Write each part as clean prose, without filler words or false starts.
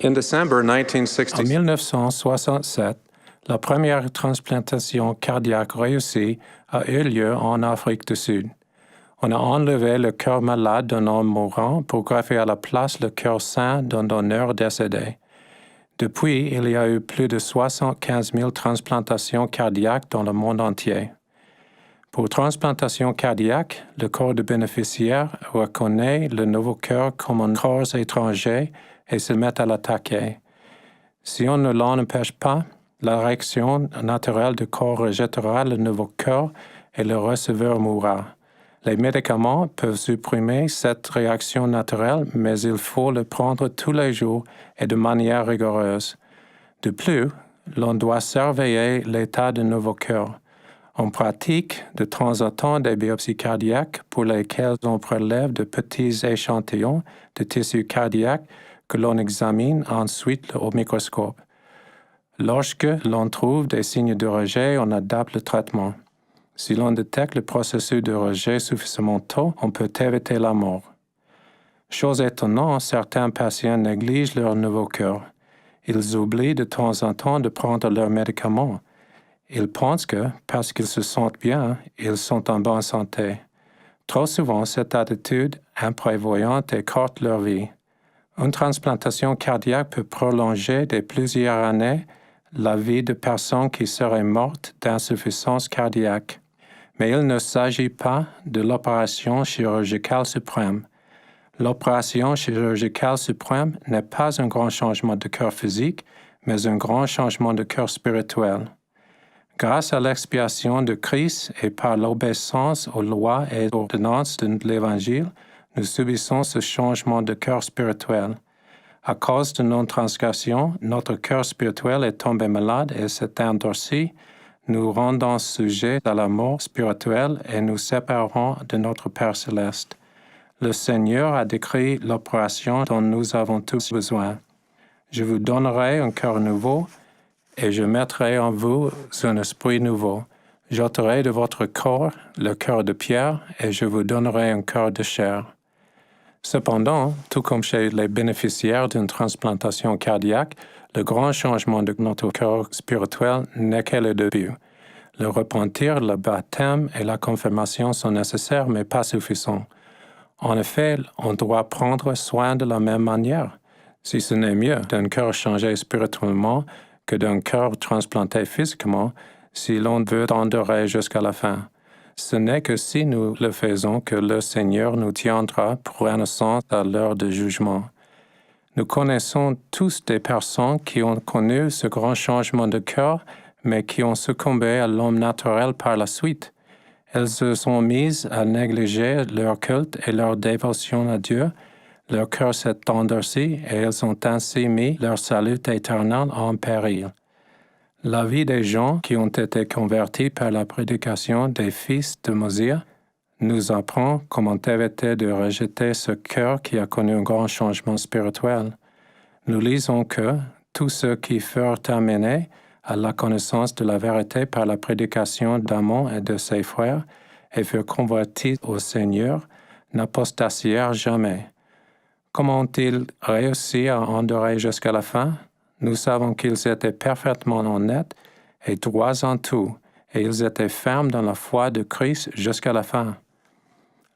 In December En 1967, 1967, la première transplantation cardiaque réussie a eu lieu en Afrique du Sud. On a enlevé le cœur malade d'un homme mourant pour greffer à la place le cœur sain d'un donneur décédé. Depuis, il y a eu plus de 75 000 transplantations cardiaques dans le monde entier. Pour transplantation cardiaque, le corps du bénéficiaire reconnaît le nouveau cœur comme un corps étranger et se met à l'attaquer. Si on ne l'en empêche pas, la réaction naturelle du corps rejettera le nouveau cœur et le receveur mourra. Les médicaments peuvent supprimer cette réaction naturelle, mais il faut le prendre tous les jours et de manière rigoureuse. De plus, l'on doit surveiller l'état du nouveau cœur. On pratique de temps en temps des biopsies cardiaques pour lesquelles on prélève de petits échantillons de tissu cardiaque que l'on examine ensuite au microscope. Lorsque l'on trouve des signes de rejet, on adapte le traitement. Si l'on détecte le processus de rejet suffisamment tôt, on peut éviter la mort. Chose étonnante, certains patients négligent leur nouveau cœur. Ils oublient de temps en temps de prendre leurs médicaments. Ils pensent que, parce qu'ils se sentent bien, ils sont en bonne santé. Trop souvent, cette attitude imprévoyante écorte leur vie. Une transplantation cardiaque peut prolonger de plusieurs années la vie de personnes qui seraient mortes d'insuffisance cardiaque. Mais il ne s'agit pas de l'opération chirurgicale suprême. L'opération chirurgicale suprême n'est pas un grand changement de cœur physique, mais un grand changement de cœur spirituel. Grâce à l'expiation de Christ et par l'obéissance aux lois et aux ordonnances de l'Évangile, nous subissons ce changement de cœur spirituel. À cause de nos transgressions, notre cœur spirituel est tombé malade et s'est endurci, nous rendant sujets à la mort spirituelle et nous séparant de notre Père céleste. Le Seigneur a décrit l'opération dont nous avons tous besoin. Je vous donnerai un cœur nouveau et je mettrai en vous un esprit nouveau. J'ôterai de votre corps le cœur de pierre et je vous donnerai un cœur de chair. Cependant, tout comme chez les bénéficiaires d'une transplantation cardiaque, le grand changement de notre cœur spirituel n'est que le début. Le repentir, le baptême et la confirmation sont nécessaires, mais pas suffisants. En effet, on doit prendre soin de la même manière. Si ce n'est mieux d'un cœur changé spirituellement que d'un cœur transplanté physiquement, si l'on veut endurer jusqu'à la fin. Ce n'est que si nous le faisons que le Seigneur nous tiendra pour innocents à l'heure du jugement. Nous connaissons tous des personnes qui ont connu ce grand changement de cœur, mais qui ont succombé à l'homme naturel par la suite. Elles se sont mises à négliger leur culte et leur dévotion à Dieu. Leur cœur s'est endurci et elles ont ainsi mis leur salut éternel en péril. La vie des gens qui ont été convertis par la prédication des fils de Moïse nous apprend comment éviter de rejeter ce cœur qui a connu un grand changement spirituel. Nous lisons que tous ceux qui furent amenés à la connaissance de la vérité par la prédication d'Amon et de ses frères et furent convertis au Seigneur n'apostasièrent jamais. Comment ont-ils réussi à endurer jusqu'à la fin? Nous savons qu'ils étaient parfaitement honnêtes et droits en tout, et ils étaient fermes dans la foi de Christ jusqu'à la fin.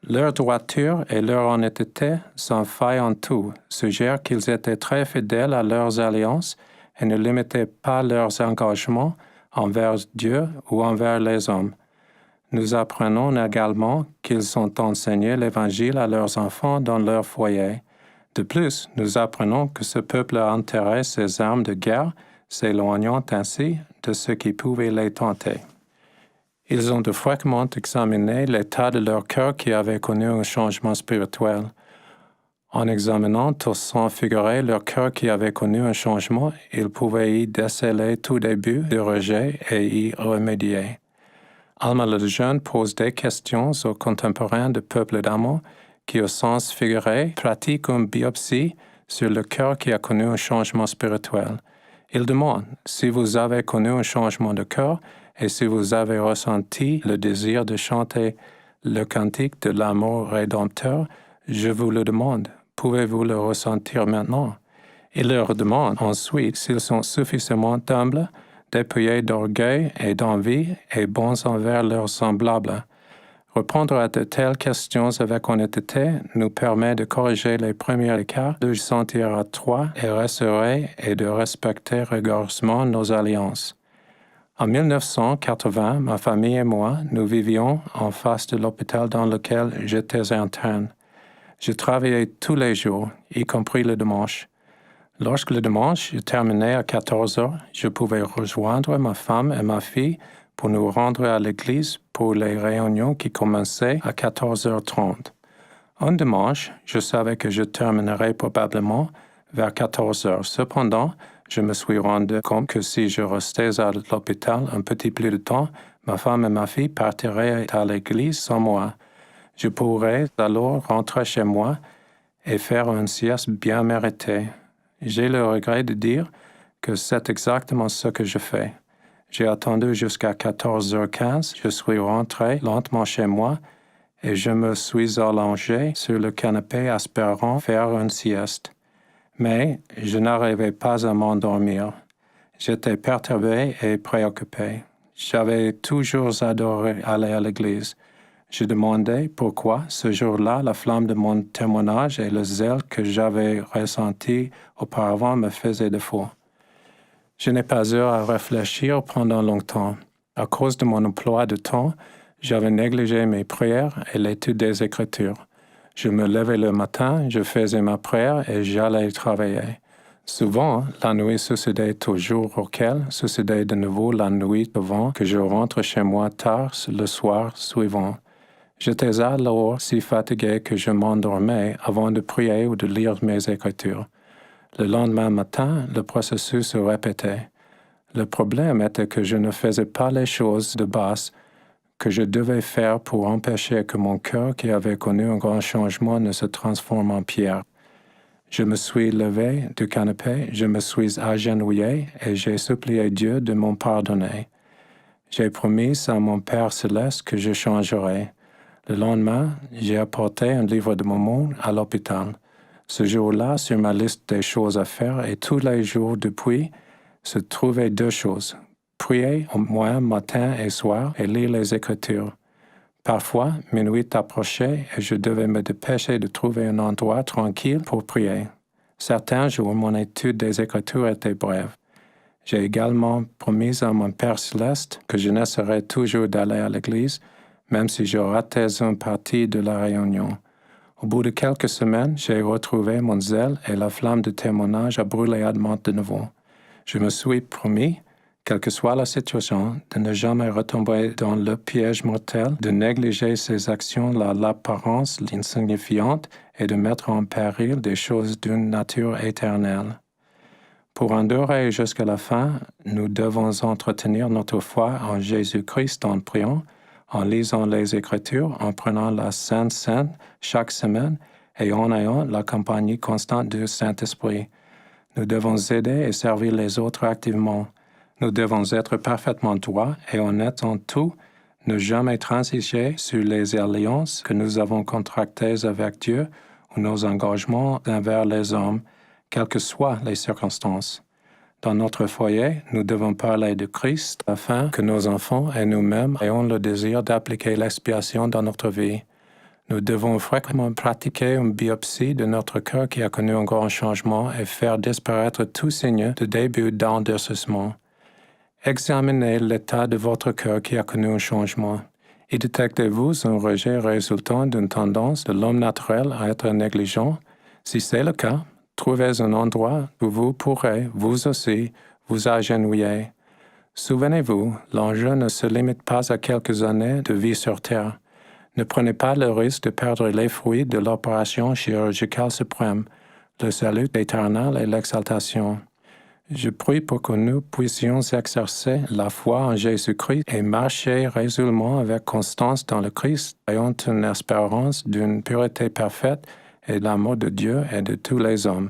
Leur droiture et leur honnêteté, sans faille en tout, suggèrent qu'ils étaient très fidèles à leurs alliances et ne limitaient pas leurs engagements envers Dieu ou envers les hommes. Nous apprenons également qu'ils ont enseigné l'Évangile à leurs enfants dans leur foyer. De plus, nous apprenons que ce peuple a enterré ses armes de guerre, s'éloignant ainsi de ce qui pouvait les tenter. Ils ont fréquemment examiné l'état de leur cœur qui avait connu un changement spirituel. En examinant au sens figuré leur cœur qui avait connu un changement, ils pouvaient y déceler tout début de rejet et y remédier. Alma le Jeune pose des questions aux contemporains du peuple d'Amon qui, au sens figuré, pratique une biopsie sur le cœur qui a connu un changement spirituel. Il demande si vous avez connu un changement de cœur et si vous avez ressenti le désir de chanter le cantique de l'amour rédempteur, je vous le demande, pouvez-vous le ressentir maintenant? Il leur demande ensuite s'ils sont suffisamment humbles, dépouillés d'orgueil et d'envie et bons envers leurs semblables. Répondre à de telles questions avec honnêteté nous permet de corriger les premiers écarts, de se sentir adroit et rassuré et de respecter rigoureusement nos alliances. En 1980, ma famille et moi, nous vivions en face de l'hôpital dans lequel j'étais interne. Je travaillais tous les jours, y compris le dimanche. Lorsque le dimanche je terminais à 14 heures, je pouvais rejoindre ma femme et ma fille pour nous rendre à l'église pour les réunions qui commençaient à 14h30. Un dimanche, je savais que je terminerais probablement vers 14 heures. Cependant, je me suis rendu compte que si je restais à l'hôpital un petit plus de temps, ma femme et ma fille partiraient à l'église sans moi. Je pourrais alors rentrer chez moi et faire une sieste bien méritée. J'ai le regret de dire que c'est exactement ce que je fais. J'ai attendu jusqu'à 14h15, je suis rentré lentement chez moi et je me suis allongé sur le canapé espérant faire une sieste. Mais je n'arrivais pas à m'endormir. J'étais perturbé et préoccupé. J'avais toujours adoré aller à l'église. Je demandais pourquoi, ce jour-là, la flamme de mon témoignage et le zèle que j'avais ressenti auparavant me faisaient défaut. Je n'ai pas eu à réfléchir pendant longtemps. À cause de mon emploi de temps, j'avais négligé mes prières et l'étude des Écritures. Je me levais le matin, je faisais ma prière et j'allais travailler. Souvent, la nuit succédait au jour auquel succédait de nouveau la nuit avant que je rentre chez moi tard le soir suivant. J'étais alors si fatigué que je m'endormais avant de prier ou de lire mes Écritures. Le lendemain matin, le processus se répétait. Le problème était que je ne faisais pas les choses de base que je devais faire pour empêcher que mon cœur, qui avait connu un grand changement, ne se transforme en pierre. Je me suis levé du canapé, je me suis agenouillé et j'ai supplié Dieu de m'en pardonner. J'ai promis à mon Père céleste que je changerais. Le lendemain, j'ai apporté un livre de Mormon à l'hôpital. Ce jour-là, sur ma liste des choses à faire et tous les jours depuis, se trouvaient deux choses. Prier au moins matin et soir et lire les Écritures. Parfois, minuit approchait et je devais me dépêcher de trouver un endroit tranquille pour prier. Certains jours, mon étude des Écritures était brève. J'ai également promis à mon Père céleste que je n'essaierais toujours d'aller à l'église, même si je ratais une partie de la réunion. Au bout de quelques semaines, j'ai retrouvé mon zèle et la flamme de témoignage a brûlé ardemment de nouveau. Je me suis promis, quelle que soit la situation, de ne jamais retomber dans le piège mortel, de négliger ses actions à l'apparence insignifiante et de mettre en péril des choses d'une nature éternelle. Pour endurer jusqu'à la fin, nous devons entretenir notre foi en Jésus-Christ en priant, en lisant les Écritures, en prenant la Sainte Seine chaque semaine et en ayant la compagnie constante du Saint-Esprit. Nous devons aider et servir les autres activement. Nous devons être parfaitement droits et honnêtes en tout, ne jamais transiger sur les alliances que nous avons contractées avec Dieu ou nos engagements envers les hommes, quelles que soient les circonstances. Dans notre foyer, nous devons parler de Christ afin que nos enfants et nous-mêmes ayons le désir d'appliquer l'expiation dans notre vie. Nous devons fréquemment pratiquer une biopsie de notre cœur qui a connu un grand changement et faire disparaître tout signe de début d'endurcissement. Examinez l'état de votre cœur qui a connu un changement. Y détectez-vous un rejet résultant d'une tendance de l'homme naturel à être négligent? Si c'est le cas, trouvez un endroit où vous pourrez, vous aussi, vous agenouiller. Souvenez-vous, l'enjeu ne se limite pas à quelques années de vie sur Terre. Ne prenez pas le risque de perdre les fruits de l'opération chirurgicale suprême, le salut éternel et l'exaltation. Je prie pour que nous puissions exercer la foi en Jésus-Christ et marcher résolument avec constance dans le Christ, ayant une espérance d'une pureté parfaite et l'amour de Dieu et de tous les hommes.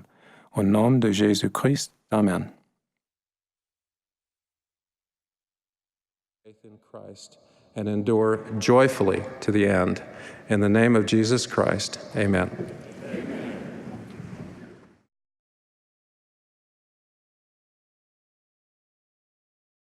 Au nom de Jésus-Christ. Amen. Faith in Christ and endure joyfully to the end. In the name of Jesus Christ, amen.